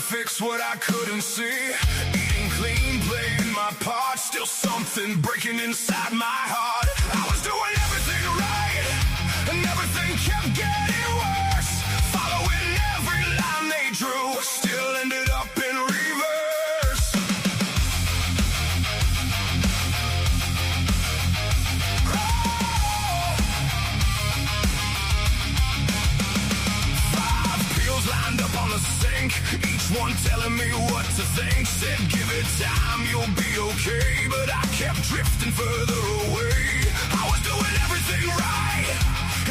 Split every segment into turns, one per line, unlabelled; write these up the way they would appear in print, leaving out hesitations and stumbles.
Fix what I couldn't see. Eating clean, playing my part. Still something breaking inside my heart. I was doing everything right, and everything kept getting worse. Following every line they drew, still ended up in reverse. Oh! 5 pills lined up on the sink, each one telling me what to think. Said give it time, you'll be okay. But I kept drifting further away. I was doing everything right,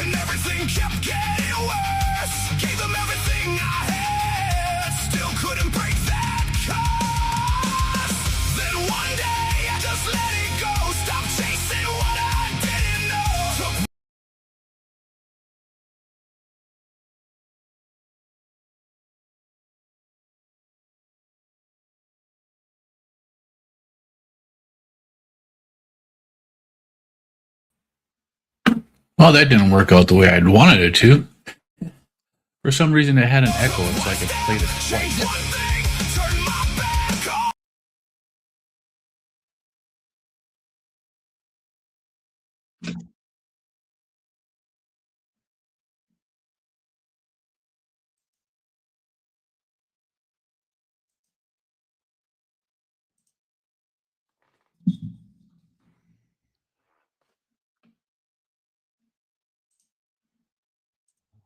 and everything kept getting worse. Gave them everything I had, still couldn't break that curse. Then one day I just let it go. Stopped chasing what I didn't know.
Well, that didn't work out the way I'd wanted it to. For some reason, it had an echo. It's like it played it twice.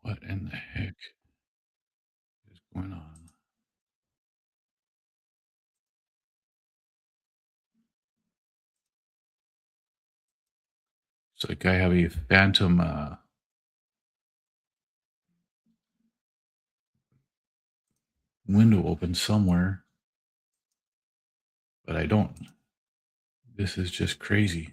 What in the heck is going on? It's like I have a phantom window open somewhere, but I don't. This is just crazy.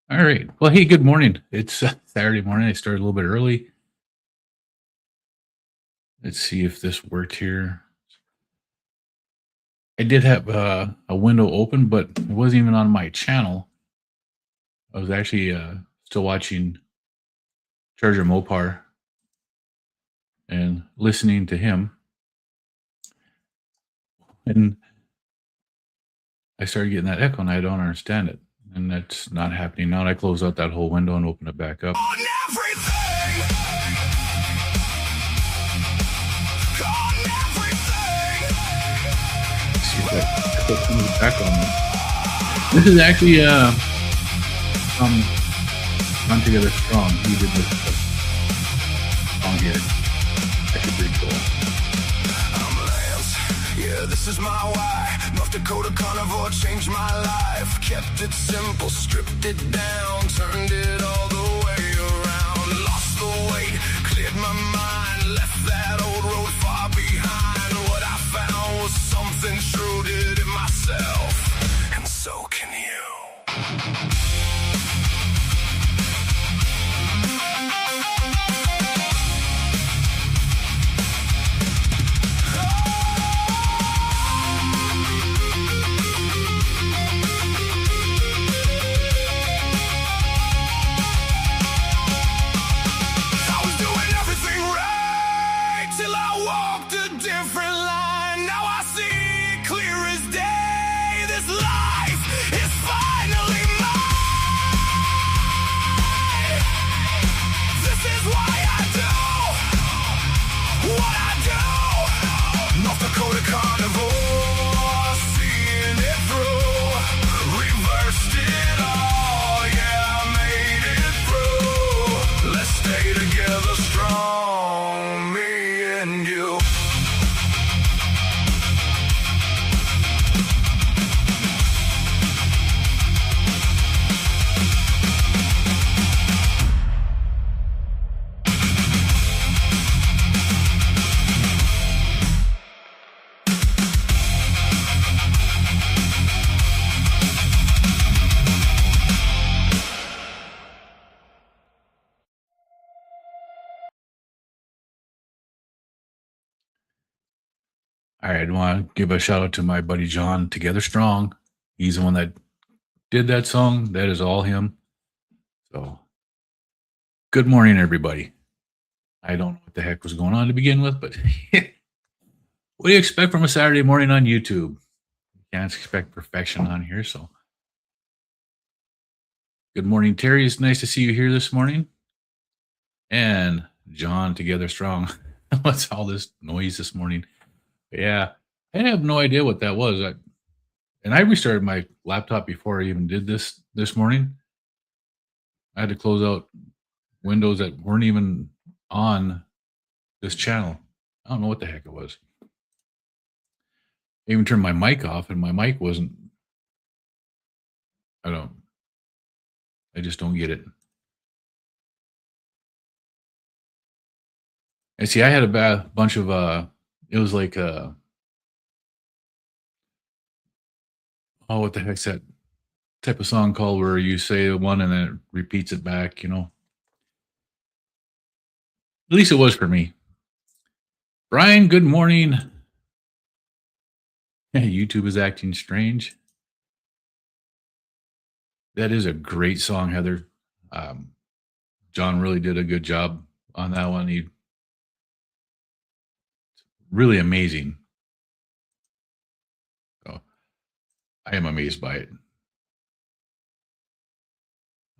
All right. Well, hey, good morning. It's Saturday morning. I started a little bit early. Let's see if this worked here. I did have a window open, but it wasn't even on my channel. I was actually still watching Charger Mopar and listening to him. And I started getting that echo, and I don't understand it. And that's not happening now. And I close out that whole window and open it back up. See if that comes back on me. This is actually Run Together Strong. He did this song here. Actually pretty cool.
Yeah, this is my why. North Dakota Carnivore changed my life. Kept it simple, stripped it down, turned it all the way around. Lost the weight, cleared my mind, left that old road far behind. What I found was something true, did it myself, and so can you. Together strong.
All right, I want to give a shout out to my buddy John, Together Strong. He's the one that did that song. That is all him. So, good morning, everybody. I don't know what the heck was going on to begin with, but what do you expect from a Saturday morning on YouTube? You can't expect perfection on here. So, good morning, Terry. It's nice to see you here this morning. And John, Together Strong. What's all this noise this morning? Yeah, I have no idea what that was. And I restarted my laptop before I even did this morning. I had to close out windows that weren't even on this channel. I don't know what the heck it was. I even turned my mic off, and my mic wasn't. I just don't get it. And see, I had a bunch of it was like what the heck's that type of song called where you say one and then it repeats it back, At least it was for me. Brian, good morning. YouTube is acting strange. That is a great song, Heather. John really did a good job on that one. He really amazing. So I am amazed by it.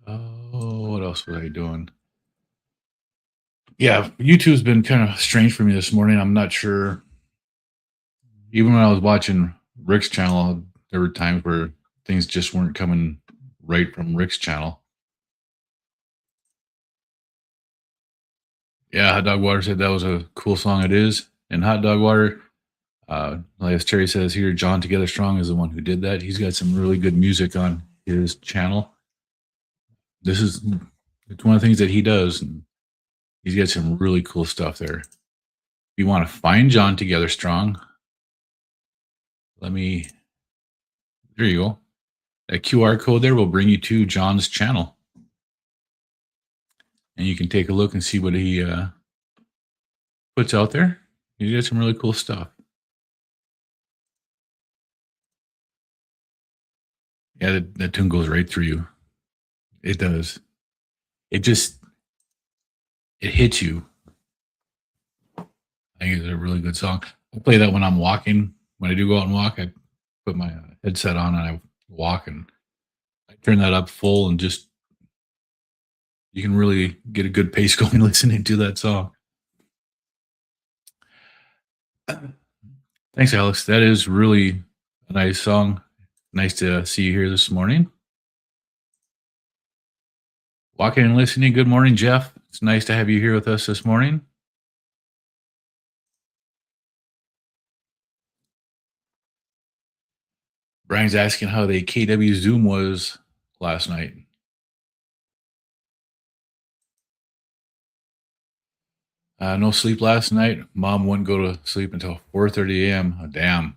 Oh, what else was I doing? Yeah, YouTube's been kind of strange for me this morning. I'm not sure. Even when I was watching Rick's channel, there were times where things just weren't coming right from Rick's channel. Yeah, Hot Dog Water said that was a cool song. It is. And Hot Dog Water, like as Terry says here, John Together Strong is the one who did that. He's got some really good music on his channel. It's one of the things that he does. And he's got some really cool stuff there. If you want to find John Together Strong, there you go. That QR code there will bring you to John's channel. And you can take a look and see what he puts out there. He's got some really cool stuff. Yeah, that tune goes right through you. It does. It hits you. I think it's a really good song. I play that when I'm walking. When I do go out and walk, I put my headset on and I walk, and I turn that up full, and just you can really get a good pace going listening to that song. Thanks, Alex. That is really a nice song. Nice to see you here this morning. Walking and listening. Good morning, Jeff. It's nice to have you here with us this morning. Brian's asking how the KW Zoom was last night. No sleep last night. Mom wouldn't go to sleep until 4:30 a.m. Damn.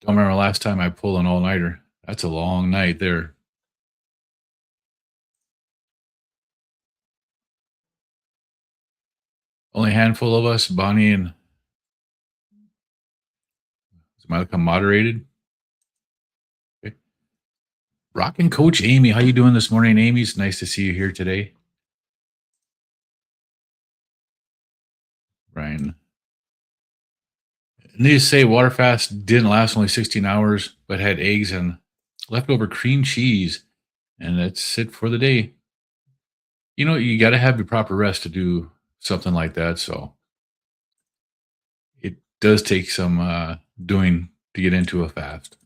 Don't remember last time I pulled an all-nighter. That's a long night there. Only a handful of us, Bonnie and Monica moderated. Okay. Rockin' Coach Amy. How you doing this morning, Amy? It's nice to see you here today. Brian. Needless to say, water fast didn't last only 16 hours, but had eggs and leftover cream cheese. And that's it for the day. You got to have your proper rest to do something like that. So it does take some doing to get into a fast.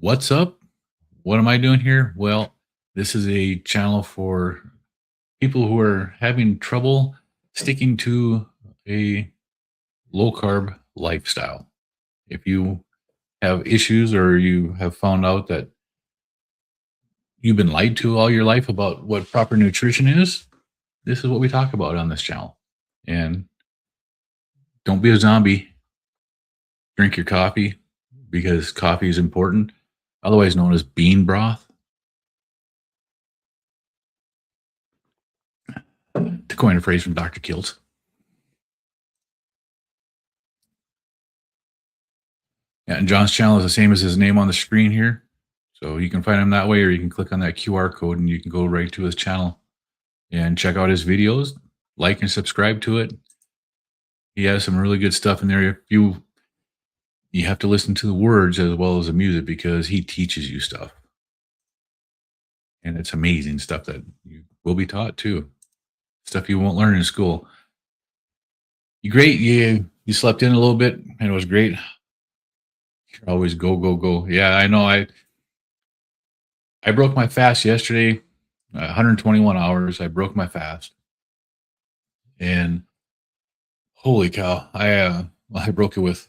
What's up? What am I doing here? Well, this is a channel for people who are having trouble sticking to a low carb lifestyle. If you have issues or you have found out that you've been lied to all your life about what proper nutrition is, this is what we talk about on this channel. And don't be a zombie. Drink your coffee, because coffee is important, otherwise known as bean broth. To coin a phrase from Dr. Kiltz. And John's channel is the same as his name on the screen here. So you can find him that way, or you can click on that QR code and you can go right to his channel and check out his videos, like and subscribe to it. He has some really good stuff in there. If you have to listen to the words as well as the music because he teaches you stuff. And it's amazing stuff that you will be taught too. Stuff you won't learn in school. You great. You slept in a little bit and it was great. You're always go, go, go. Yeah, I know. I broke my fast yesterday, 121 hours. I broke my fast. And holy cow, I broke it with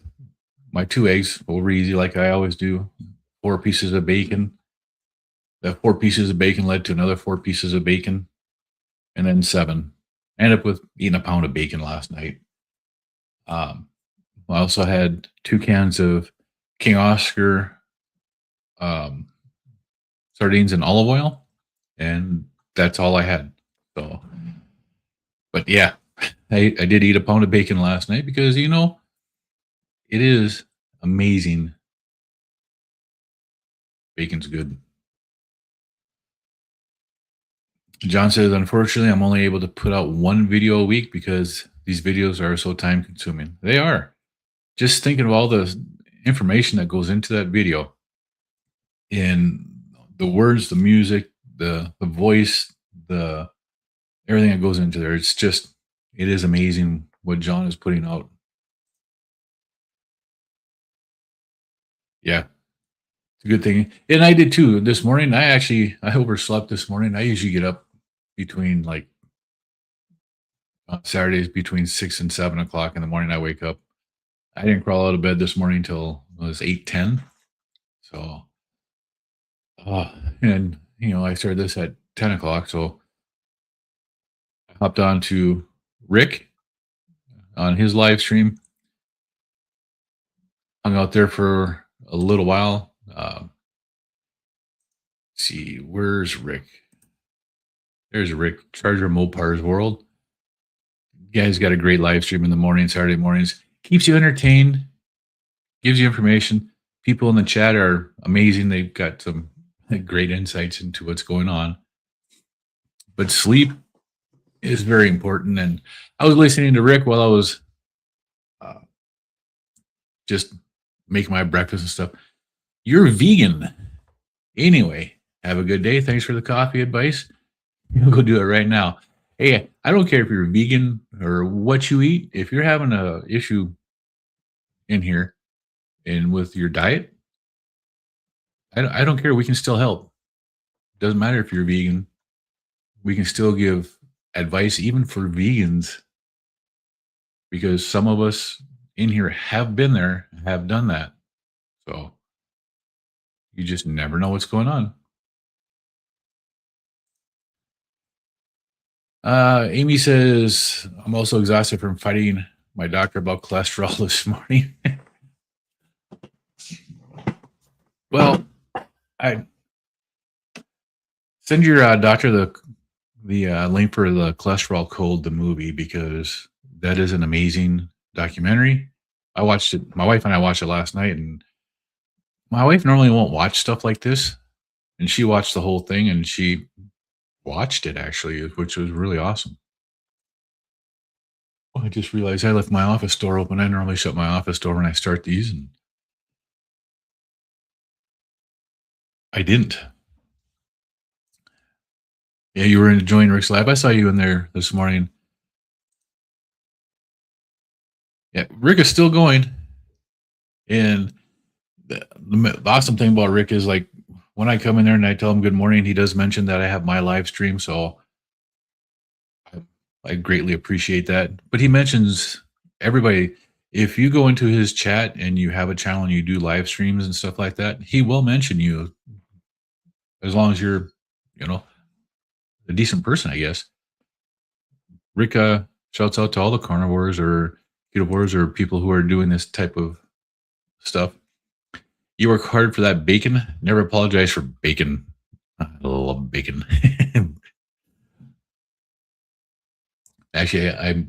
my 2 eggs over easy like I always do. 4 pieces of bacon. The 4 pieces of bacon led to another 4 pieces of bacon, and then 7. I ended up with eating a pound of bacon last night. I also had 2 cans of King Oscar sardines and olive oil, and that's all I had. So, but yeah, I did eat a pound of bacon last night because it is amazing. Bacon's good. John says, unfortunately, I'm only able to put out 1 video a week because these videos are so time consuming. They are. Just thinking of all the information that goes into that video and the words, the music, the voice, the everything that goes into there. It is amazing what John is putting out. Yeah. It's a good thing. And I did too. This morning, I overslept this morning. I usually get up between on Saturdays between 6 and 7 o'clock in the morning. I wake up. I didn't crawl out of bed this morning until it was 8:10. So, and I started this at 10 o'clock. So I hopped on to Rick on his live stream. Hung out there for a little while. Let's see, where's Rick? There's Rick, Charger Mopar's World. You guys got a great live stream in the morning, Saturday mornings. Keeps you entertained, gives you information. People in the chat are amazing. They've got some great insights into what's going on. But sleep is very important. And I was listening to Rick while I was just making my breakfast and stuff. You're vegan. Anyway, have a good day. Thanks for the coffee advice. You'll go do it right now. Hey, I don't care if you're vegan or what you eat. If you're having a issue in here and with your diet, I don't care. We can still help. Doesn't matter if you're vegan. We can still give advice even for vegans because some of us in here have been there, have done that. So you just never know what's going on. Amy says, I'm also exhausted from fighting my doctor about cholesterol this morning. Well, I send your doctor the link for the Cholesterol Code, the movie, because that is an amazing documentary. I watched it. My wife and I watched it last night, and my wife normally won't watch stuff like this, and she watched the whole thing, and she watched it actually, which was really awesome. Oh, I just realized I left my office door open. I normally shut my office door when I start these, and I didn't. Yeah, you were enjoying Rick's Lab. I saw you in there this morning. Yeah, Rick is still going. And the awesome thing about Rick is like when I come in there and I tell him good morning, he does mention that I have my live stream. So I greatly appreciate that. But he mentions everybody, if you go into his chat and you have a channel and you do live streams and stuff like that, he will mention you as long as you're, a decent person, I guess. Rick shouts out to all the carnivores or ketovores or people who are doing this type of stuff. You work hard for that bacon. Never apologize for bacon. I love bacon. Actually, I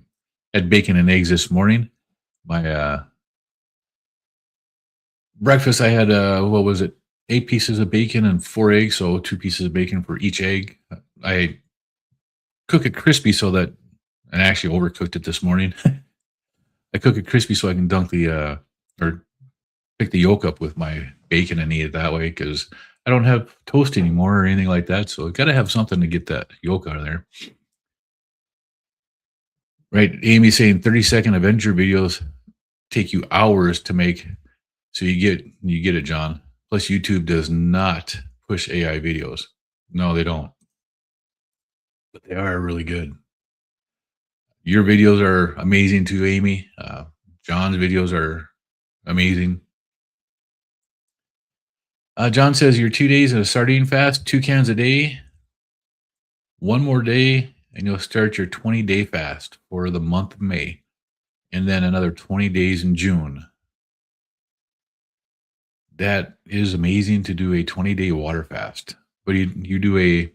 had bacon and eggs this morning. My breakfast, I had what was it? 8 pieces of bacon and 4 eggs, so 2 pieces of bacon for each egg. I cook it crispy so that, and I actually overcooked it this morning. I cook it crispy so I can dunk the or pick the yolk up with my bacon and eat it that way because I don't have toast anymore or anything like that. So I got to have something to get that yolk out of there. Right. Amy saying 30-second Avenger videos take you hours to make. So you get it, John. Plus YouTube does not push AI videos. No, they don't. But they are really good. Your videos are amazing too, Amy. John's videos are amazing. John says your 2 days of sardine fast, 2 cans a day. One more day, and you'll start your 20-day fast for the month of May, and then another 20 days in June. That is amazing to do a 20-day water fast, but you do a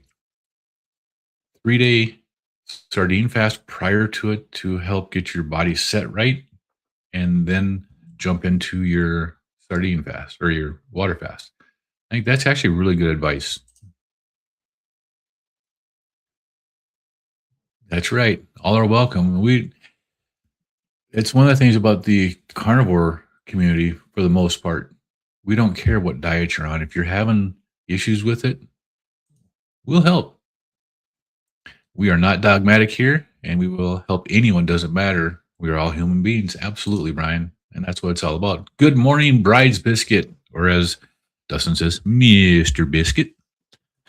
3-day sardine fast prior to it to help get your body set right, and then jump into your sardine fast or your water fast. I think that's actually really good advice. That's right. All are welcome. It's one of the things about the carnivore community for the most part. We don't care what diet you're on. If you're having issues with it, we'll help. We are not dogmatic here, and we will help anyone. Doesn't matter. We are all human beings. Absolutely, Brian. And that's what it's all about. Good morning, Bride's Biscuit, or as Dustin says, Mr. Biscuit.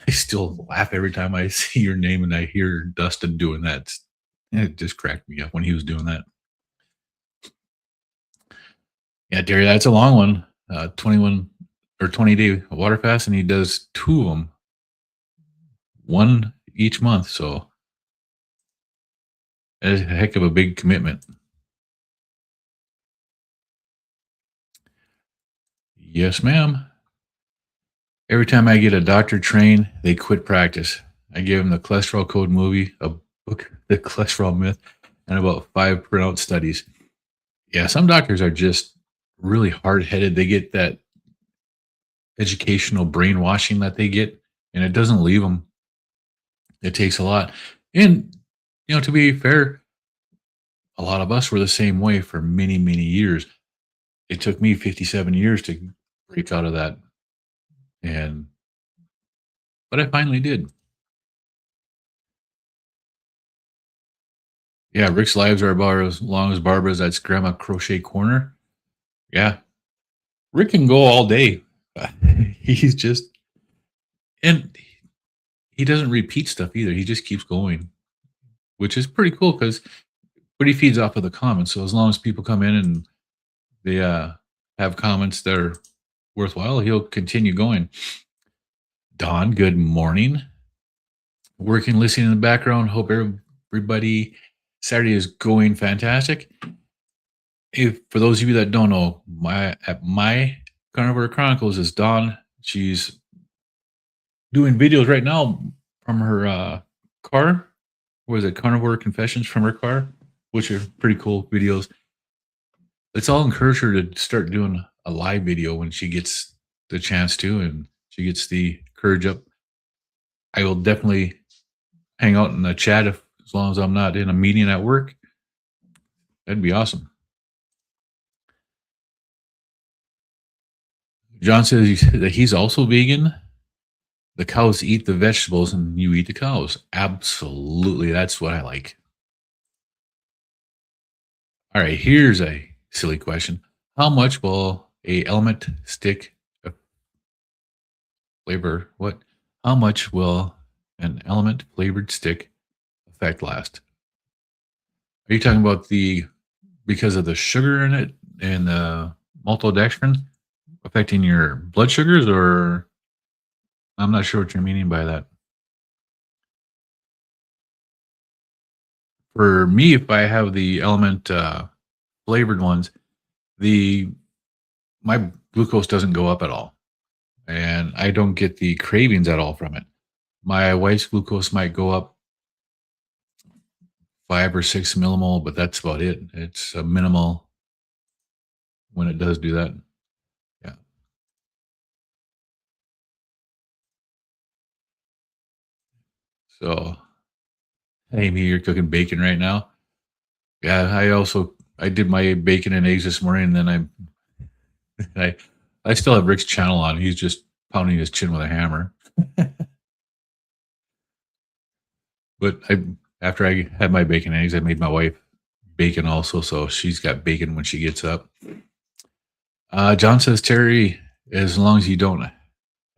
I still laugh every time I see your name and I hear Dustin doing that. It just cracked me up when he was doing that. Yeah, Derry, that's a long one. 21 or 20-day water fast, and he does 2 of them, one each month. So that's a heck of a big commitment. Yes, ma'am. Every time I get a doctor trained, they quit practice. I give them the cholesterol code movie, a book, The Cholesterol Myth, and about 5 printout studies. Yeah, some doctors are just really hard-headed. They get that educational brainwashing that they get, and it doesn't leave them. It takes a lot. And, to be fair, a lot of us were the same way for many, many years. It took me 57 years to break out of that. But I finally did. Yeah, Rick's lives are about as long as Barbara's. That's Grandma Crochet Corner. Yeah. Rick can go all day. He's just, and he doesn't repeat stuff either. He just keeps going, which is pretty cool but he feeds off of the comments. So as long as people come in and they have comments that are worthwhile, he'll continue going. Don, good morning. Working, listening in the background. Hope everybody Saturday is going fantastic. If for those of you that don't know, my Carnivore Chronicles is Dawn. She's doing videos right now from her car. What is it? Carnivore Confessions from her car, which are pretty cool videos. Let's all encourage her to start doing a live video when she gets the chance to, and she gets the courage up. I will definitely hang out in the chat as long as I'm not in a meeting at work. That'd be awesome. John says that he's also vegan. The cows eat the vegetables and you eat the cows. Absolutely. That's what I like. All right. Here's a silly question. How much will a element stick flavor? What? How much will an element flavored stick effect last? Are you talking about because of the sugar in it and the maltodextrin affecting your blood sugars, or I'm not sure what you're meaning by that. For me, if I have the element flavored ones, my glucose doesn't go up at all, and I don't get the cravings at all from it. My wife's glucose might go up 5 or 6 millimole, but that's about it. It's a minimal when it does do that. Yeah. So, Amy, you're cooking bacon right now. Yeah, I did my bacon and eggs this morning, and then I I still have Rick's channel on. He's just pounding his chin with a hammer. But after I had my bacon and eggs, I made my wife bacon also, so she's got bacon when she gets up. John says, Terry, as long as you don't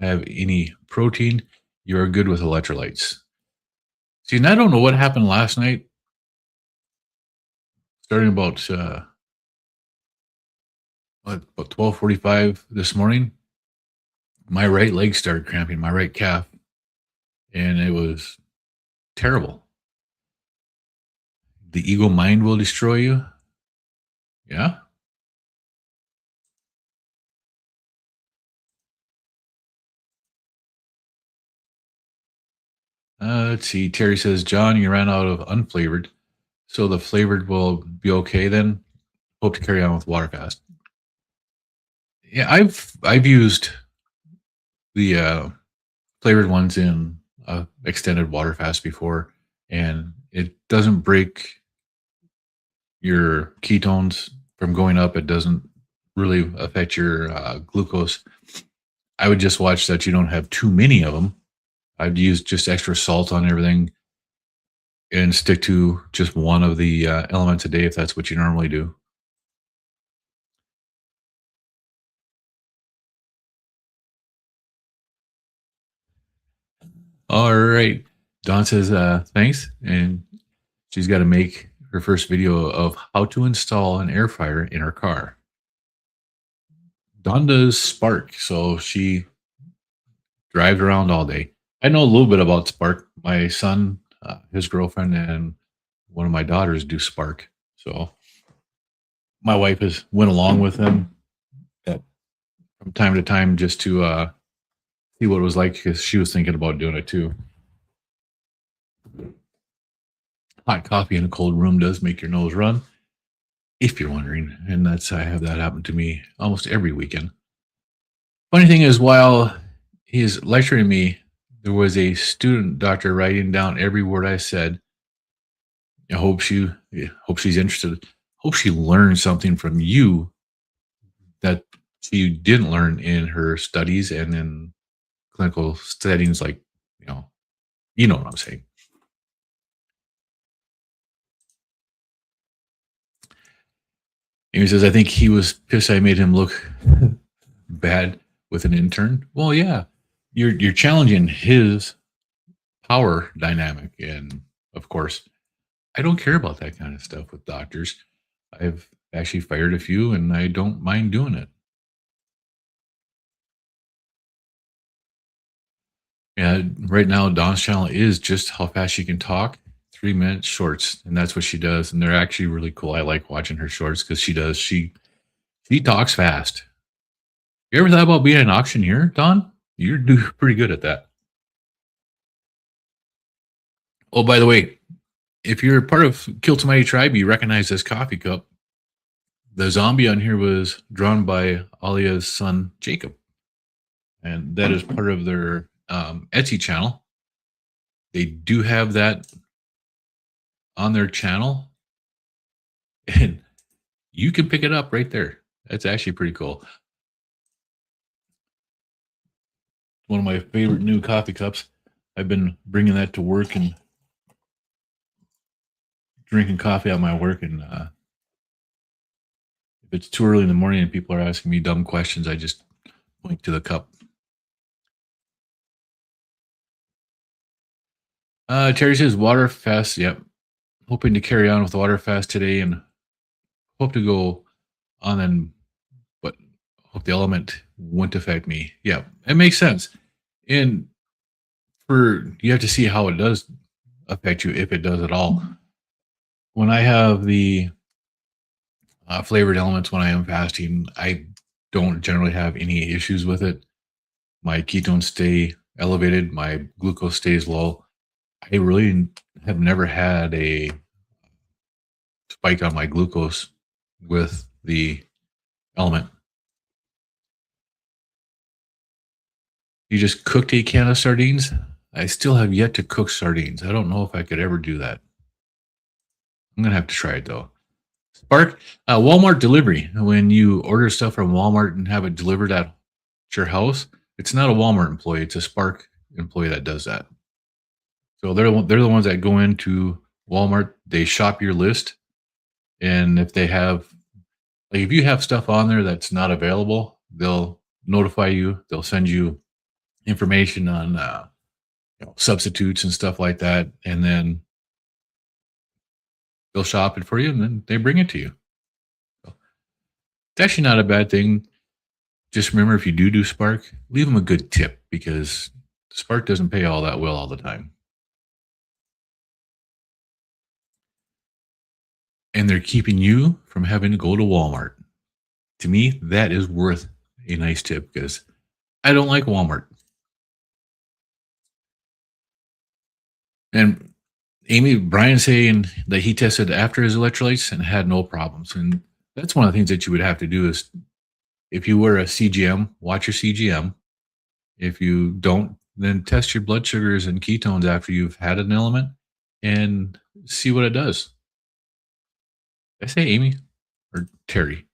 have any protein, you are good with electrolytes. See, and I don't know what happened last night. Starting about 12:45 this morning, my right leg started cramping, my right calf, and it was terrible. The ego mind will destroy you. Yeah. Let's see. Terry says, John, you ran out of unflavored, so the flavored will be okay then. Hope to carry on with water fast. Yeah, I've used the flavored ones in extended water fast before, and it doesn't break your ketones from going up. It doesn't really affect your glucose. I would just watch that you don't have too many of them. I'd use just extra salt on everything and stick to just one of the elements a day if that's what you normally do. All right. Dawn says, thanks. And she's got to make her first video of how to install an air fryer in her car. Dawn does Spark, so she drives around all day. I know a little bit about Spark. My son, his girlfriend, and one of my daughters do Spark. So my wife has went along with them from time to time just to see what it was like because she was thinking about doing it too. Hot coffee in a cold room does make your nose run, if you're wondering. And I have that happen to me almost every weekend. Funny thing is, while he's lecturing me, there was a student doctor writing down every word I said. I hope she's interested. Hope she learned something from you that she didn't learn in her studies and in clinical settings, like you know what I'm saying. And he says, I think he was pissed I made him look bad with an intern. Well, yeah, you're challenging his power dynamic, and of course, I don't care about that kind of stuff with doctors. I've actually fired a few, and I don't mind doing it. Yeah, right now, Dawn's channel is just how fast she can talk, 3 minute shorts, and that's what she does. And they're actually really cool. I like watching her shorts because she talks fast. You ever thought about being an auctioneer, Dawn? You're pretty good at that. Oh, by the way, if you're part of Kiltz Mighty Tribe, you recognize this coffee cup. The zombie on here was drawn by Alia's son, Jacob. And that is part of their Etsy channel. They do have that on their channel. And you can pick it up right there. That's actually pretty cool. One of my favorite new coffee cups. I've been bringing that to work and drinking coffee at my work. And if it's too early in the morning and people are asking me dumb questions, I just point to the cup. Terry says water fast. Yep. Hoping to carry on with water fast today and hope to go on and but hope the element won't affect me. Yeah, it makes sense. And you have to see how it does affect you, if it does at all. When I have the flavored elements when I am fasting, I don't generally have any issues with it. My ketones stay elevated, my glucose stays low. I really have never had a spike on my glucose with the element. You just cooked a can of sardines? I still have yet to cook sardines. I don't know if I could ever do that. I'm gonna have to try it though. Spark, Walmart delivery. When you order stuff from Walmart and have it delivered at your house, it's not a Walmart employee; it's a Spark employee that does that. So they're the ones that go into Walmart. They shop your list, and if they have, like, if you have stuff on there that's not available, they'll notify you. They'll send you information on substitutes and stuff like that, and then they'll shop it for you, and then they bring it to you. So it's actually not a bad thing. Just remember, if you do Spark, leave them a good tip because Spark doesn't pay all that well all the time. And they're keeping you from having to go to Walmart. To me, that is worth a nice tip because I don't like Walmart. And Brian saying that he tested after his electrolytes and had no problems. And that's one of the things that you would have to do is if you were a CGM, watch your CGM. If you don't, then test your blood sugars and ketones after you've had an element and see what it does. Did I say Amy or Terry?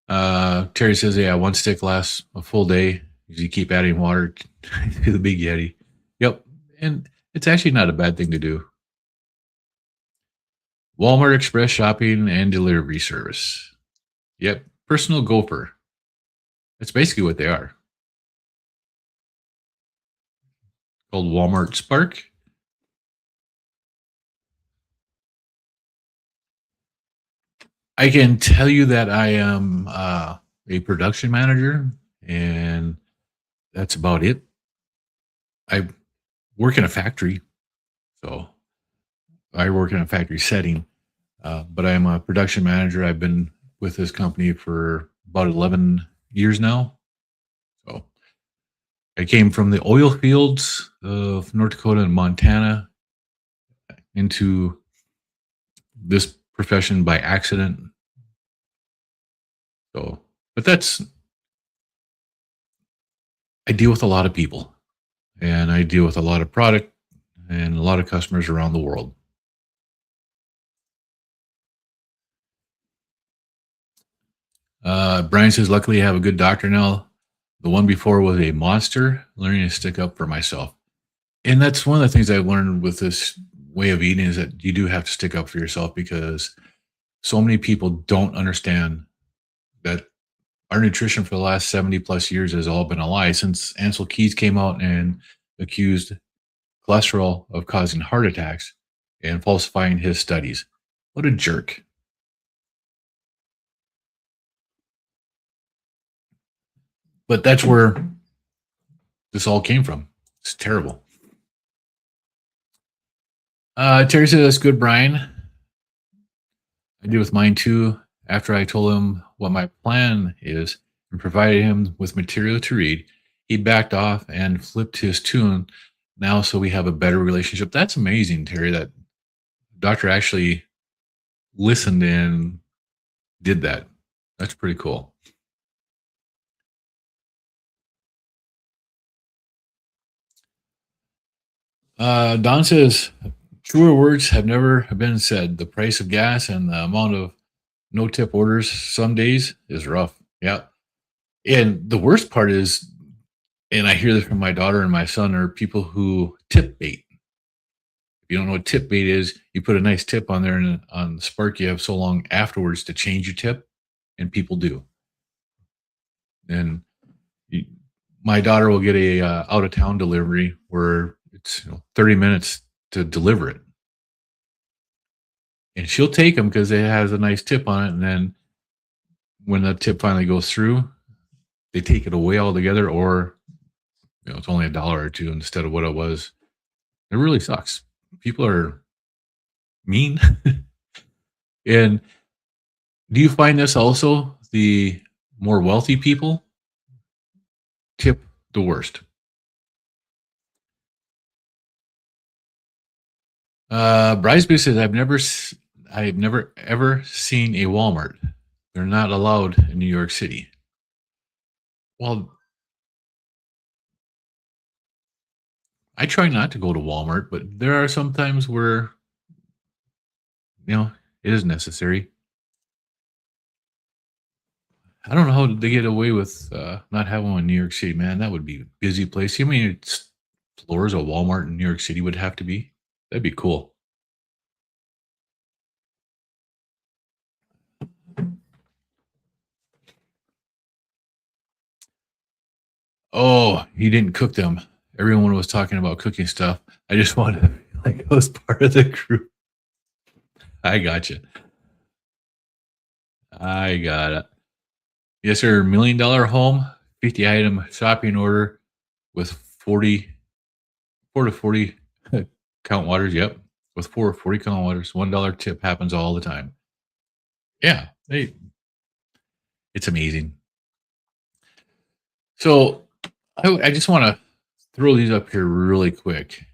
Terry says, yeah, one stick lasts a full day. You keep adding water to the big Yeti. Yep. And it's actually not a bad thing to do. Walmart Express shopping and delivery service. Yep. Personal gopher. That's basically what they are. Called Walmart Spark. I can tell you that I am a production manager, and that's about it. I work in a factory, so I work in a factory setting, but I'm a production manager. I've been with this company for about 11 years now. So I came from the oil fields of North Dakota and Montana into this profession by accident. So, but I deal with a lot of people and I deal with a lot of product and a lot of customers around the world. Brian says, luckily I have a good doctor now. The one before was a monster, learning to stick up for myself. And that's one of the things I learned with this way of eating is that you do have to stick up for yourself because so many people don't understand that our nutrition for the last 70 plus years has all been a lie since Ansel Keys came out and accused cholesterol of causing heart attacks and falsifying his studies. What a jerk. But that's where this all came from. It's terrible. Terry said, that's good, Brian. I did with mine too. After I told him what my plan is and provided him with material to read, he backed off and flipped his tune now so we have a better relationship. That's amazing, Terry, that doctor actually listened and did that. That's pretty cool. Don says, truer words have never been said. The price of gas and the amount of no tip orders some days is rough. Yeah. And the worst part is, and I hear this from my daughter and my son, are people who tip bait. If you don't know what tip bait is, you put a nice tip on there, and on Spark, you have so long afterwards to change your tip, and people do. And my daughter will get a out of town delivery where it's 30 minutes to deliver it, and she'll take them because it has a nice tip on it. And then when the tip finally goes through, they take it away altogether, or it's only $1 or $2 instead of what it was. It really sucks. People are mean. And do you find this also? The more wealthy people tip the worst. Brysby says, I've never ever seen a Walmart. They're not allowed in New York City. Well, I try not to go to Walmart, but there are some times where, you know, it is necessary. I don't know how they get away with not having one in New York City, man. That would be a busy place. You mean it's floors a Walmart in New York City would have to be? That'd be cool. Oh, he didn't cook them. Everyone was talking about cooking stuff. I just wanted to feel like I was part of the crew. I got you. I got it. Yes, sir. $1 million home, 50 item shopping order with 40, 4 to 40 count waters. Yep. With 4 to 40 count waters. $1 tip happens all the time. Yeah. It's amazing. So I just want to throw these up here really quick.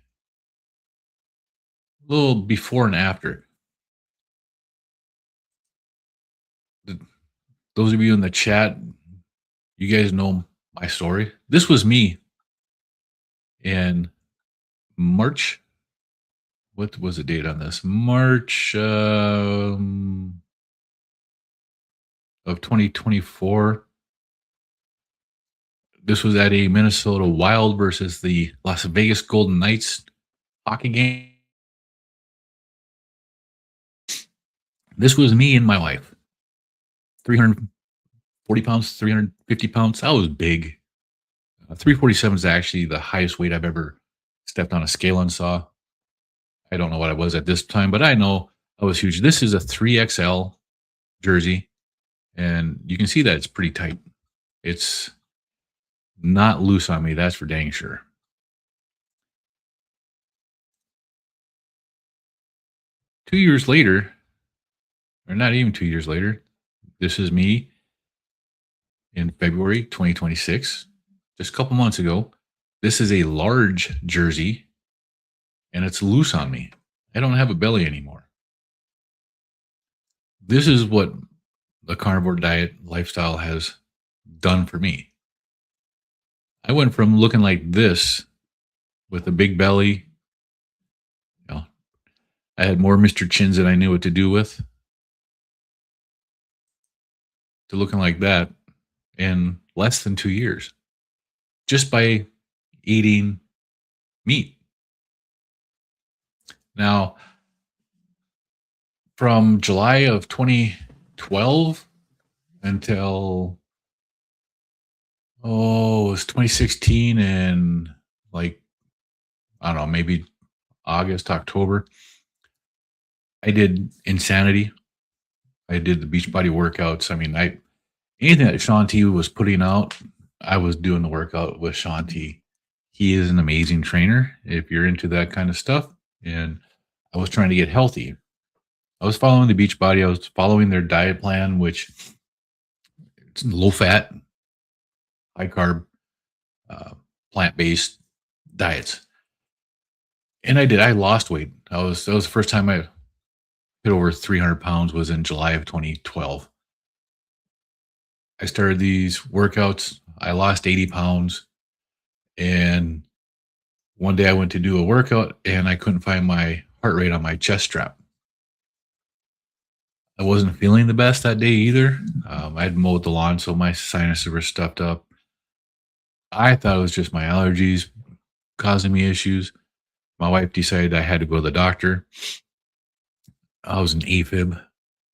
A little before and after. Those of you in the chat, you guys know my story. This was me in March. What was the date on this? March of 2024. This was at a Minnesota Wild versus the Las Vegas Golden Knights hockey game. This was me and my wife. 340 pounds, 350 pounds. I was big. 347 is actually the highest weight I've ever stepped on a scale and saw. I don't know what I was at this time, but I know I was huge. This is a 3XL jersey, and you can see that it's pretty tight. It's not loose on me, that's for dang sure. Two years later, or not even 2 years later, this is me in February 2026, just a couple months ago. This is a large jersey, and it's loose on me. I don't have a belly anymore. This is what the carnivore diet lifestyle has done for me. I went from looking like this with a big belly. You know, I had more Mr. Chins than I knew what to do with, to looking like that in less than 2 years, just by eating meat. Now, from July of 2012 until it was 2016, and like, I don't know, maybe August, October, I did Insanity. I did the Beachbody workouts. I mean, anything that Shaun T was putting out, I was doing the workout with Shaun T. He is an amazing trainer if you're into that kind of stuff. And I was trying to get healthy. I was following the Beachbody. I was following their diet plan, which it's low fat, high carb, plant-based diets. And I lost weight. That was the first time I hit over 300 pounds was in July of 2012. I started these workouts. I lost 80 pounds. And one day I went to do a workout and I couldn't find my heart rate on my chest strap. I wasn't feeling the best that day either. I had mowed the lawn, so my sinuses were stuffed up. I thought it was just my allergies causing me issues. My wife decided I had to go to the doctor. I was an AFib,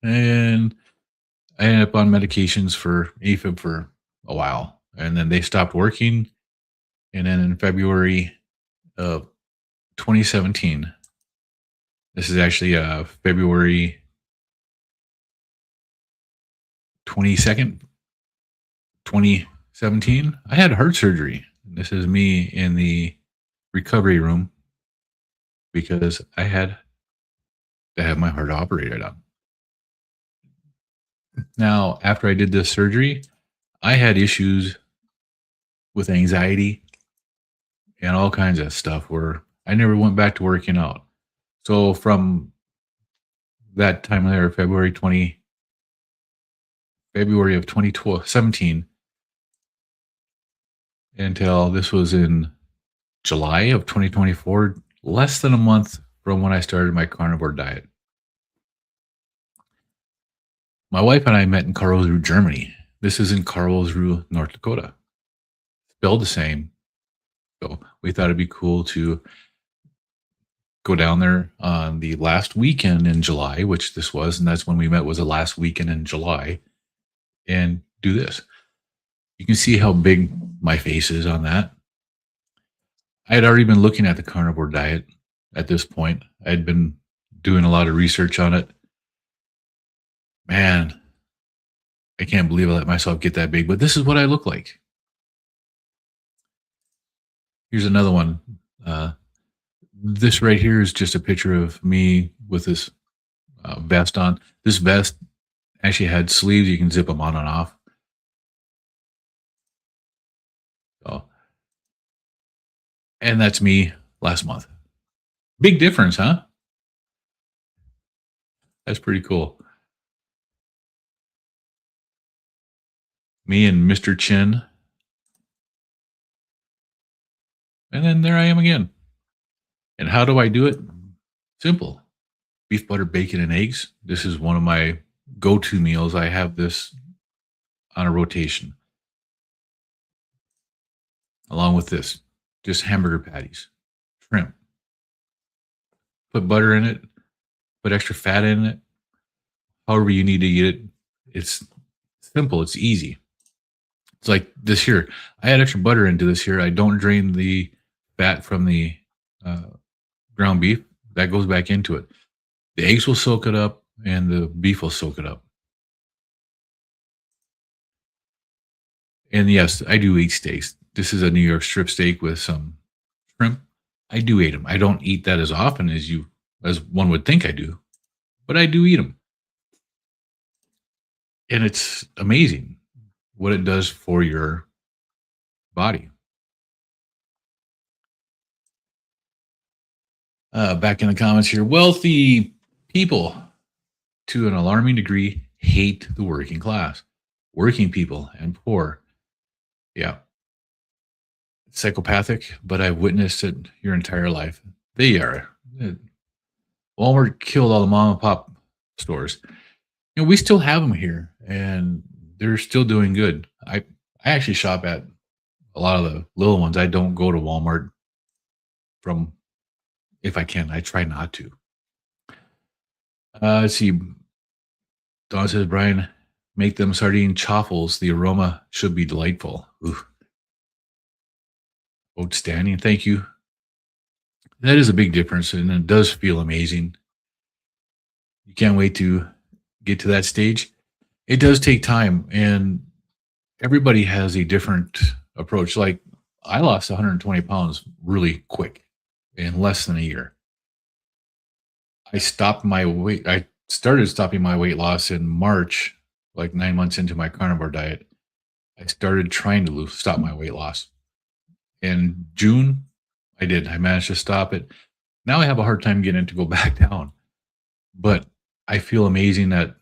and I ended up on medications for AFib for a while, and then they stopped working. And then in February of 2017, this is actually February 22nd, 2017, I had heart surgery. This is me in the recovery room because I had to have my heart operated on. Now, after I did this surgery, I had issues with anxiety and all kinds of stuff where I never went back to working out. So from that time there, February of 2017 until this was in July of 2024, less than a month from when I started my carnivore diet. My wife and I met in Karlsruhe, Germany. This is in Karlsruhe, North Dakota. Spelled the same. So we thought it'd be cool to go down there on the last weekend in July, which this was, and that's when we met, was the last weekend in July, and do this. You can see how big my face is on that. I had already been looking at the carnivore diet at this point. I'd been doing a lot of research on it. Man, I can't believe I let myself get that big, but this is what I look like. Here's another one. This right here is just a picture of me with this vest on. This vest actually had sleeves. You can zip them on and off. So, and that's me last month. Big difference, huh? That's pretty cool. Me and Mr. Chin. And then there I am again. And how do I do it? Simple. Beef, butter, bacon, and eggs. This is one of my go-to meals. I have this on a rotation. Along with this, just hamburger patties, shrimp. Put butter in it, put extra fat in it. However you need to eat it. It's simple. It's easy. It's like this here. I add extra butter into this here. I don't drain the fat from the ground beef. That goes back into it. The eggs will soak it up and the beef will soak it up. And yes, I do eat steaks. This is a New York strip steak with some shrimp. I do eat them. I don't eat that as often as one would think I do, but I do eat them. And it's amazing what it does for your body. Back in the comments here, wealthy people to an alarming degree hate the working class, working people and poor. Yeah. Psychopathic, but I've witnessed it your entire life. They are. Walmart killed all the mom and pop stores. We still have them here and they're still doing good. I actually shop at a lot of the little ones. I don't go to Walmart from, if I can, I try not to. Let's see. Don says, Brian, make them sardine chaffles. The aroma should be delightful. Ooh. Outstanding. Thank you. That is a big difference, and it does feel amazing. You can't wait to get to that stage. It does take time, and everybody has a different approach. Like, I lost 120 pounds really quick in less than a year. I started stopping my weight loss in March, like 9 months into my carnivore diet. I started trying to stop my weight loss. In June, I did. I managed to stop it. Now I have a hard time getting it to go back down. But I feel amazing that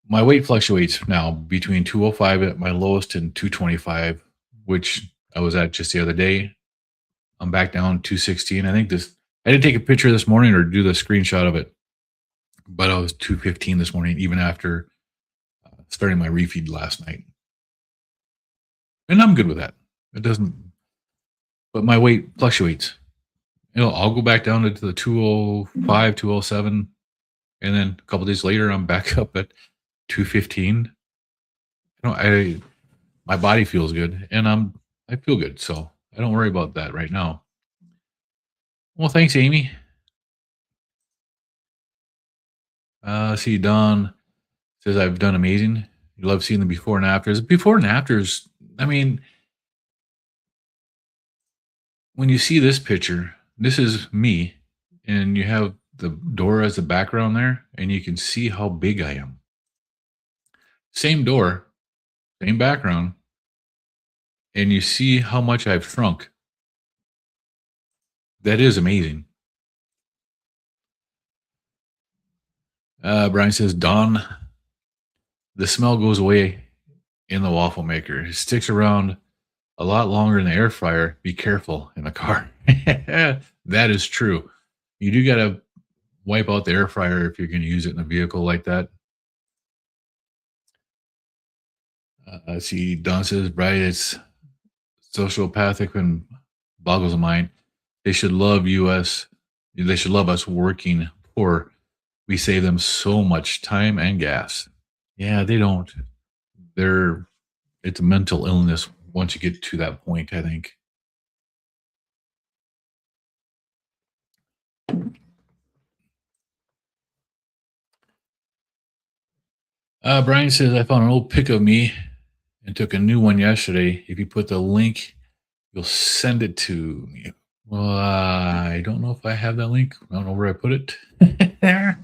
my weight fluctuates now between 205 at my lowest and 225, which I was at just the other day. I'm back down 216. I didn't take a picture this morning or do the screenshot of it, but I was 215 this morning, even after starting my refeed last night. And I'm good with that. It doesn't, but my weight fluctuates. I'll go back down to the 205, 207. And then a couple days later, I'm back up at 215. My body feels good and I feel good. So I don't worry about that right now. Well, thanks, Amy. See, Don says, I've done amazing. You love seeing the before and afters. Before and afters, I mean, when you see this picture, this is me, and you have the door as the background there, and you can see how big I am. Same door, same background, and you see how much I've shrunk. That is amazing. Brian says, Don, the smell goes away in the waffle maker. It sticks around a lot longer in the air fryer. Be careful in the car. That is true. You do got to wipe out the air fryer if you're going to use it in a vehicle like that. I see Don says, right, it's sociopathic and boggles the mind. They should love us. They should love us working poor. We save them so much time and gas. Yeah, they don't. They're it's a mental illness once you get to that point, I think. Brian says I found an old pic of me and took a new one yesterday. If you put the link, you'll send it to me. Well, I don't know if I have that link. I don't know where I put it. There.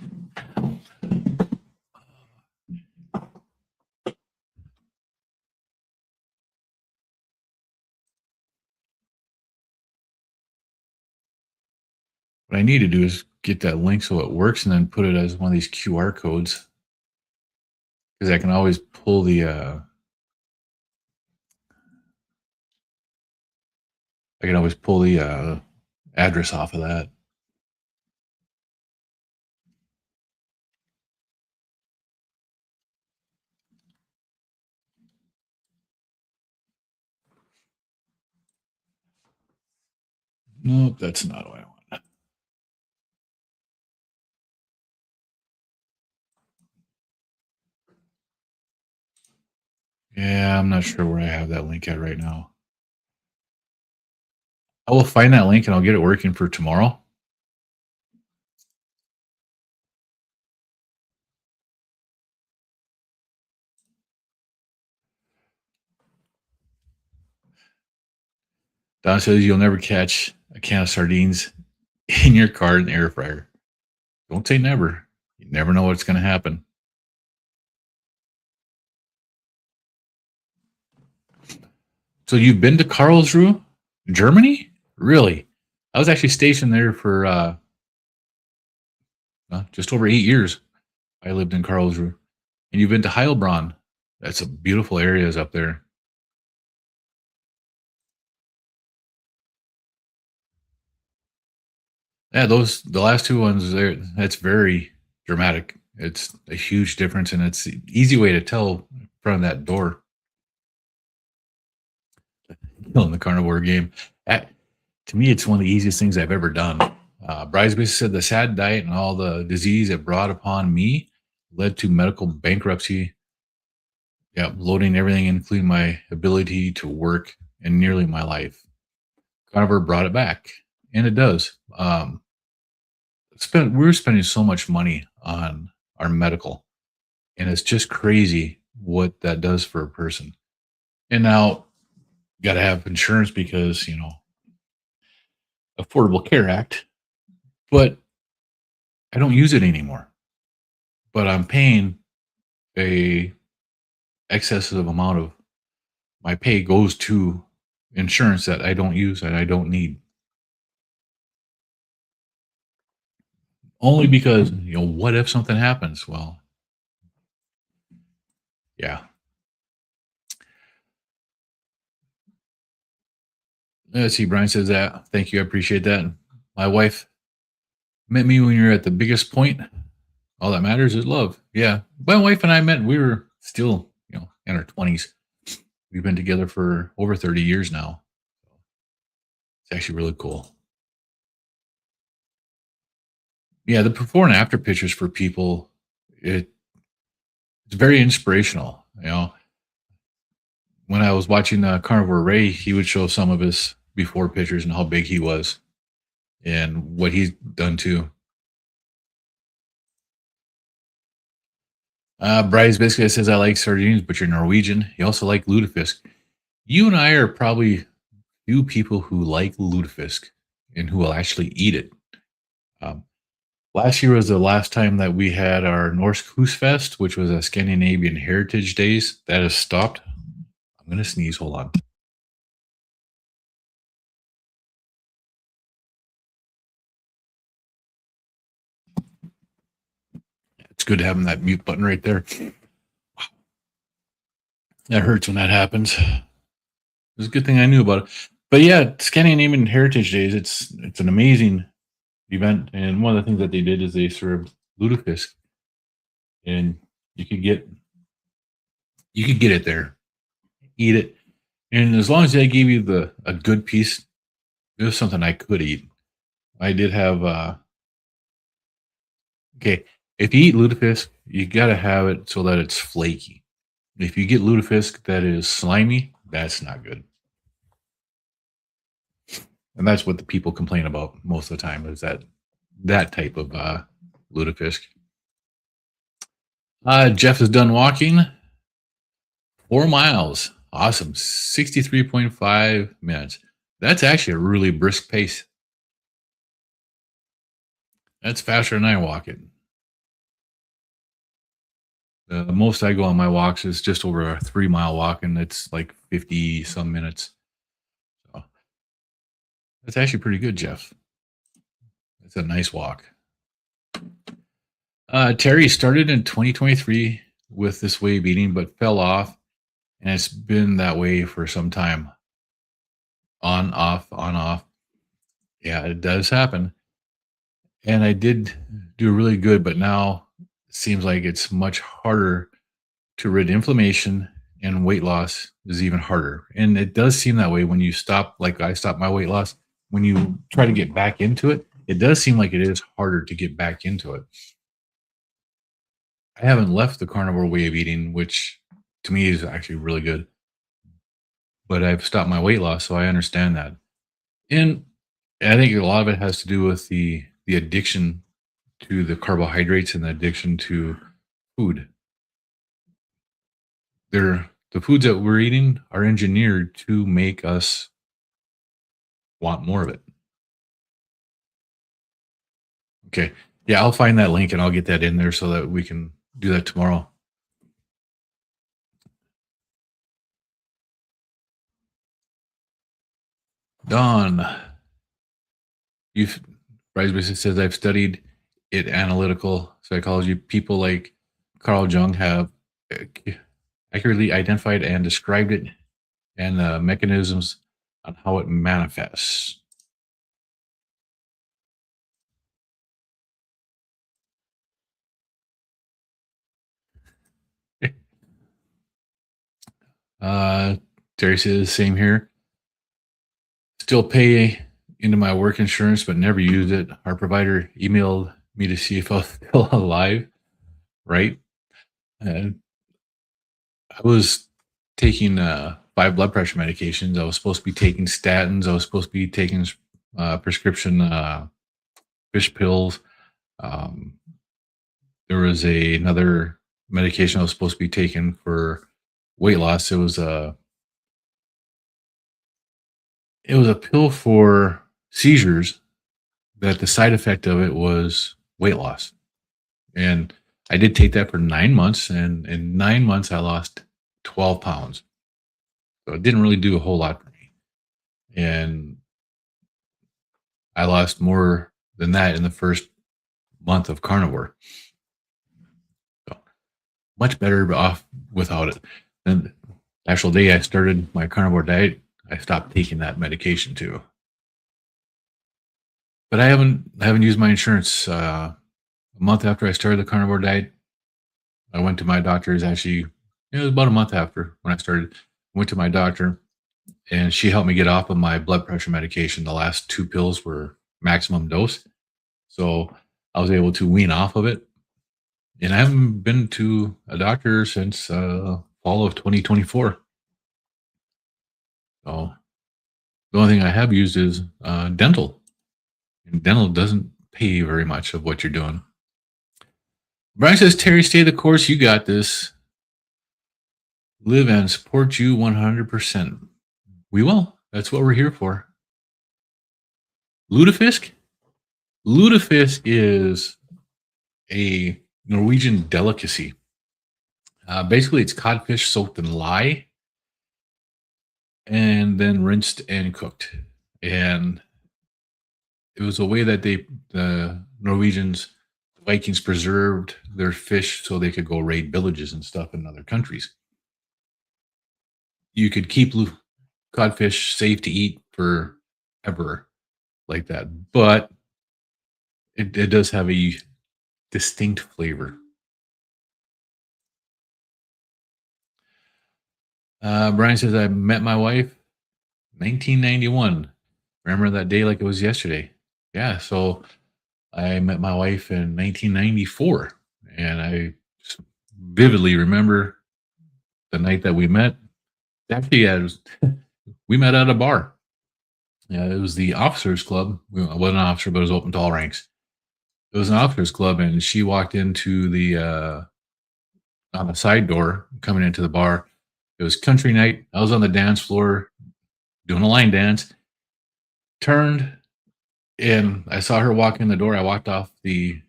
What I need to do is get that link so it works and then put it as one of these QR codes. Because I can always pull the address off of that. Nope, that's not what I want. Yeah, I'm not sure where I have that link at right now. I will find that link and I'll get it working for tomorrow. Don says you'll never catch a can of sardines in your car in the air fryer. Don't say never. You never know what's going to happen. So you've been to Karlsruhe, Germany? Really? I was actually stationed there for just over 8 years. I lived in Karlsruhe. And you've been to Heilbronn. That's a beautiful areas up there. Yeah, the last two ones there, that's very dramatic. It's a huge difference, and it's an easy way to tell from that door. Killing the carnivore game. To me, it's one of the easiest things I've ever done. Bryce basically said the sad diet and all the disease it brought upon me led to medical bankruptcy. Yeah, loading everything, including my ability to work and nearly my life. Carnivore brought it back, and it does. We're spending so much money on our medical, and it's just crazy what that does for a person. And now, got to have insurance because Affordable Care Act, but I don't use it anymore. But I'm paying a excessive amount of my pay goes to insurance that I don't use and I don't need. Only because, what if something happens? Well, yeah. Let's see. Brian says that. Thank you. I appreciate that. My wife met me when you're at the biggest point. All that matters is love. Yeah. My wife and I met, we were still, in our 20s. We've been together for over 30 years now. It's actually really cool. Yeah, the before and after pictures for people, it's very inspirational. When I was watching Carnivore Ray, he would show some of his before pictures and how big he was and what he's done too. Bryce basically says, I like sardines, but you're Norwegian. You also like lutefisk. You and I are probably few people who like lutefisk and who will actually eat it. Last year was the last time that we had our Norse Husfest, which was a Scandinavian Heritage Days. That has stopped. I'm going to sneeze. Hold on. It's good having that mute button right there. That hurts when that happens. It's a good thing I knew about it. But yeah, Scandinavian Heritage Days, it's an amazing event. And one of the things that they did is they served lutefisk, and you could get you could get it there, eat it, and as long as they gave you the a good piece, it was something I could eat. I did have okay. If you eat lutefisk, you gotta have it so that it's flaky. If you get lutefisk that is slimy, that's not good. And that's what the people complain about most of the time is that type of lutefisk. Jeff is done walking 4 miles. Awesome. 63.5 minutes. That's actually a really brisk pace. That's faster than I walk it. The most I go on my walks is just over a 3 mile walk, and it's like 50 some minutes. So that's actually pretty good, Jeff. It's a nice walk. Terry started in 2023 with this wave eating, but fell off, and it's been that way for some time. On, off, on, off. Yeah, it does happen. And I did do really good, but now it seems like it's much harder to rid inflammation, and weight loss is even harder. And it does seem that way when you stop, like I stopped my weight loss. When you try to get back into it, it does seem like it is harder to get back into it. I haven't left the carnivore way of eating, which to me is actually really good, but I've stopped my weight loss, so I understand that. And I think a lot of it has to do with the addiction to the carbohydrates and the addiction to food. The foods that we're eating are engineered to make us want more of it. Okay. Yeah, I'll find that link and I'll get that in there so that we can do that tomorrow. Don, you've Bryce says I've studied it analytical psychology. People like Carl Jung have accurately identified and described it and the mechanisms on how it manifests. uh, Terry says same here. Still pay into my work insurance, but never use it. Our provider emailed me to see if I was still alive. Right. And I was taking 5 blood pressure medications. I was supposed to be taking statins. I was supposed to be taking prescription fish pills. Um, there was another medication I was supposed to be taking for weight loss. It was a pill for seizures that the side effect of it was weight loss. And I did take that for 9 months, and in 9 months I lost 12 pounds. So it didn't really do a whole lot for me. And I lost more than that in the first month of carnivore. So much better off without it. And the actual day I started my carnivore diet, I stopped taking that medication too. But I haven't used my insurance. A month after I started the carnivore diet, I went to my doctor's. Actually, it was about a month after when I started. Went to my doctor, and she helped me get off of my blood pressure medication. The last 2 pills were maximum dose, so I was able to wean off of it. And I haven't been to a doctor since fall of 2024. So the only thing I have used is dental. And dental doesn't pay very much of what you're doing. Brian says, Terry, stay the course. You got this. Live and support you 100%. We will. That's what we're here for. Lutefisk? Lutefisk is a Norwegian delicacy. Basically, it's codfish soaked in lye and then rinsed and cooked. And it was a way that the Norwegians, the Vikings, preserved their fish so they could go raid villages and stuff in other countries. You could keep codfish safe to eat forever like that, but it does have a distinct flavor. Brian says, I met my wife 1991. Remember that day like it was yesterday. Yeah, so I met my wife in 1994, and I vividly remember the night that we met. Actually, yeah, we met at a bar. Yeah, it was the officers club. I wasn't an officer, but it was open to all ranks. It was an officers club, and she walked into the on the side door coming into the bar. It was country night. I was on the dance floor doing a line dance. Turned and I saw her walk in the door. I walked away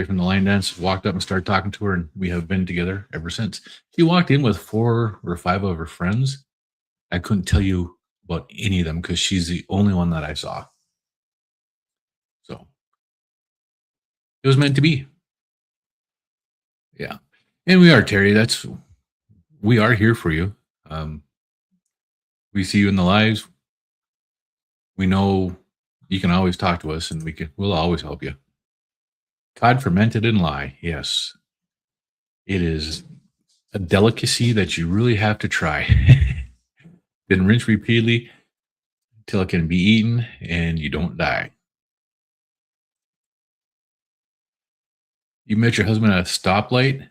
from the line dance, walked up and started talking to her, and we have been together ever since. She walked in with 4 or 5 of her friends. I couldn't tell you about any of them because she's the only one that I saw. So it was meant to be. Yeah. And we are, Terry. We are here for you. Um, we see you in the lives. We know you can always talk to us, and we'll always help you. Cod fermented in lye. Yes. It is a delicacy that you really have to try. Then rinse repeatedly until it can be eaten and you don't die. You met your husband at a stoplight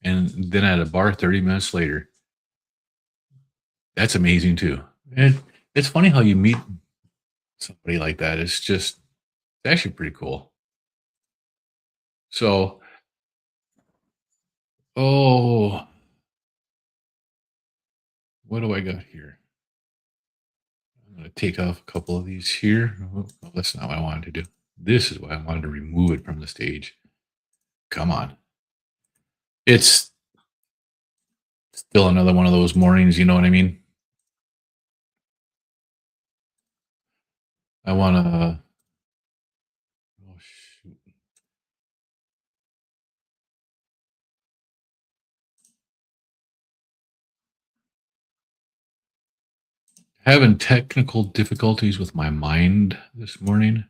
and then at a bar 30 minutes later. That's amazing too. And it's funny how you meet somebody like that. It's actually pretty cool. So, oh, what do I got here? I'm going to take off a couple of these here. Oh, that's not what I wanted to do. This is why I wanted to remove it from the stage. Come on. It's still another one of those mornings, you know what I mean? I want to. Oh, shoot. Having technical difficulties with my mind this morning.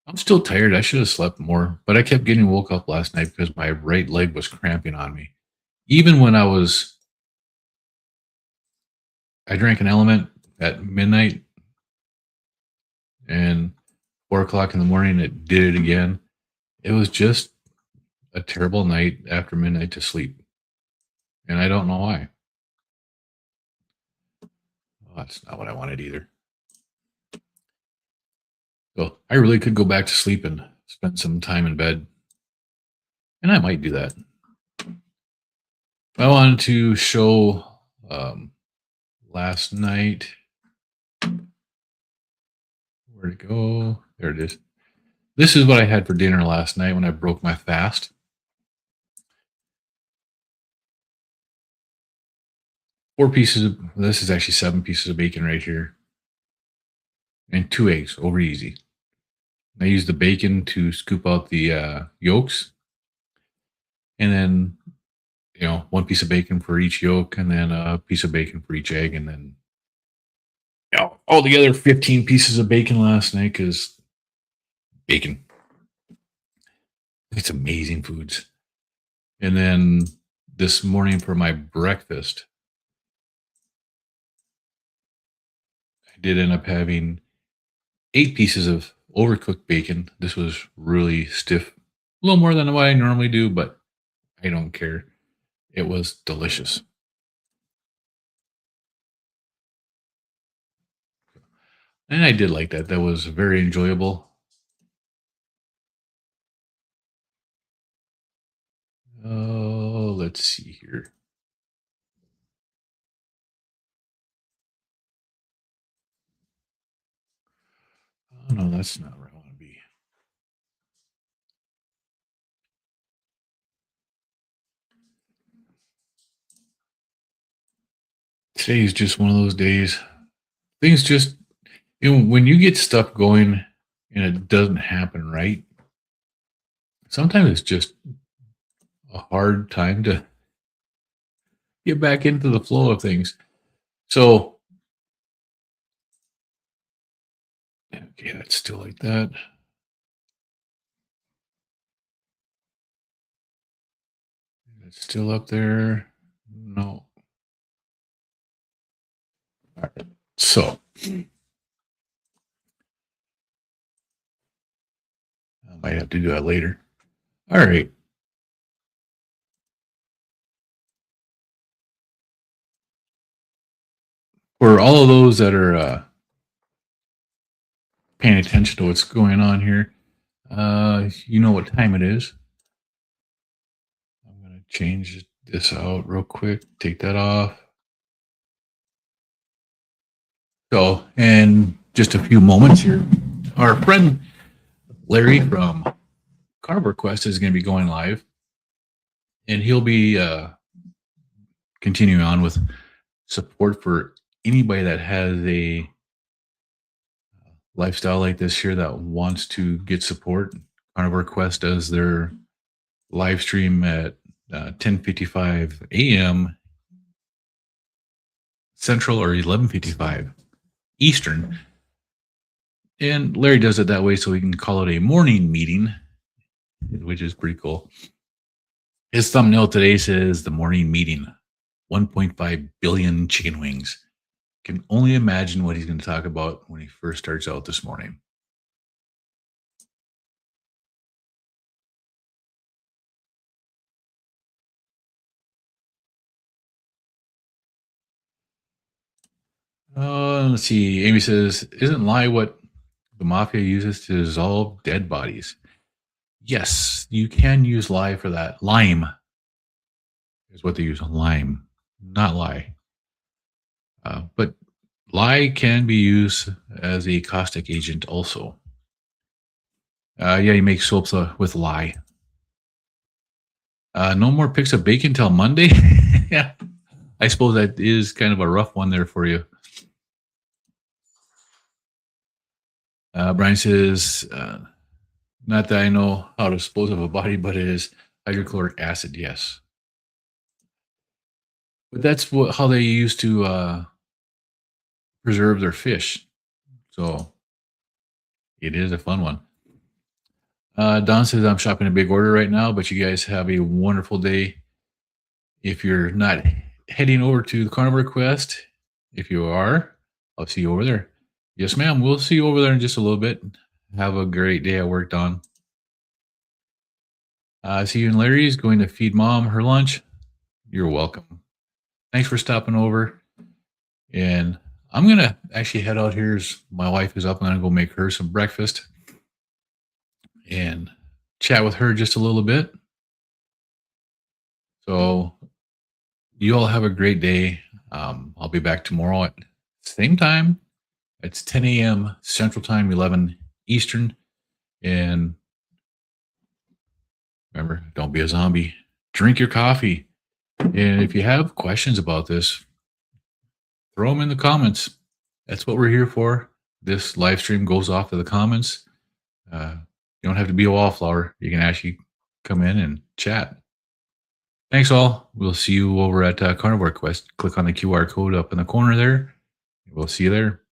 I'm still tired. I should have slept more, but I kept getting woke up last night because my right leg was cramping on me. Even when I drank an element at midnight and 4 o'clock in the morning, it did it again. It was just a terrible night after midnight to sleep. And I don't know why. Oh, that's not what I wanted either. So I really could go back to sleep and spend some time in bed. And I might do that. I wanted to show last night. Where'd it go? There it is. This is what I had for dinner last night when I broke my fast. This is actually 7 pieces of bacon right here. And 2 eggs, over easy. I used the bacon to scoop out the yolks. And then, 1 piece of bacon for each yolk, and then a piece of bacon for each egg. And then, altogether 15 pieces of bacon last night because bacon. It's amazing foods. And then this morning for my breakfast, I did end up having 8 pieces of overcooked bacon. This was really stiff, a little more than what I normally do, but I don't care. It was delicious. And I did like that. That was very enjoyable. Oh, let's see here. Oh, no, that's not where I want to be. Today is just one of those days. Things just, when you get stuff going and it doesn't happen right, sometimes it's just a hard time to get back into the flow of things. So, okay, that's still like that. It's still up there. No. All right. So, I might have to do that later. All right. For all of those that are paying attention to what's going on here, you know what time it is. I'm going to change this out real quick. Take that off. So, in just a few moments here, our friend Larry from Carnivore Quest is going to be going live, and he'll be continuing on with support for anybody that has a lifestyle like this here that wants to get support. Carnivore Quest does their live stream at 10:55 a.m. Central or 11:55 Eastern. And Larry does it that way so we can call it a morning meeting, which is pretty cool. His thumbnail today says the morning meeting, 1.5 billion chicken wings. Can only imagine what he's going to talk about when he first starts out this morning. Let's see. Amy says, isn't lye what the mafia uses to dissolve dead bodies? Yes, you can use lye for that. Lime is what they use. Lime, not lye. But lye can be used as a caustic agent also. Yeah, you make soaps with lye. No more pics of bacon till Monday. Yeah, I suppose that is kind of a rough one there for you. Brian says, not that I know how to dispose of a body, but it is hydrochloric acid. Yes, but that's how they used to preserve their fish. So it is a fun one. Don says, I'm shopping a big order right now, but you guys have a wonderful day. If you're not heading over to the Carnivore Quest, if you are, I'll see you over there. Yes, ma'am. We'll see you over there in just a little bit. Have a great day at work, Don. See you in Larry's. Going to feed mom her lunch. You're welcome. Thanks for stopping over. And I'm going to actually head out here as my wife is up. I'm going to go make her some breakfast and chat with her just a little bit. So you all have a great day. I'll be back tomorrow at same time. It's 10 a.m. Central Time, 11 Eastern. And remember, don't be a zombie. Drink your coffee. And if you have questions about this, throw them in the comments. That's what we're here for. This live stream goes off to the comments. You don't have to be a wallflower. You can actually come in and chat. Thanks all. We'll see you over at Carnivore Quest. Click on the QR code up in the corner there. We'll see you there.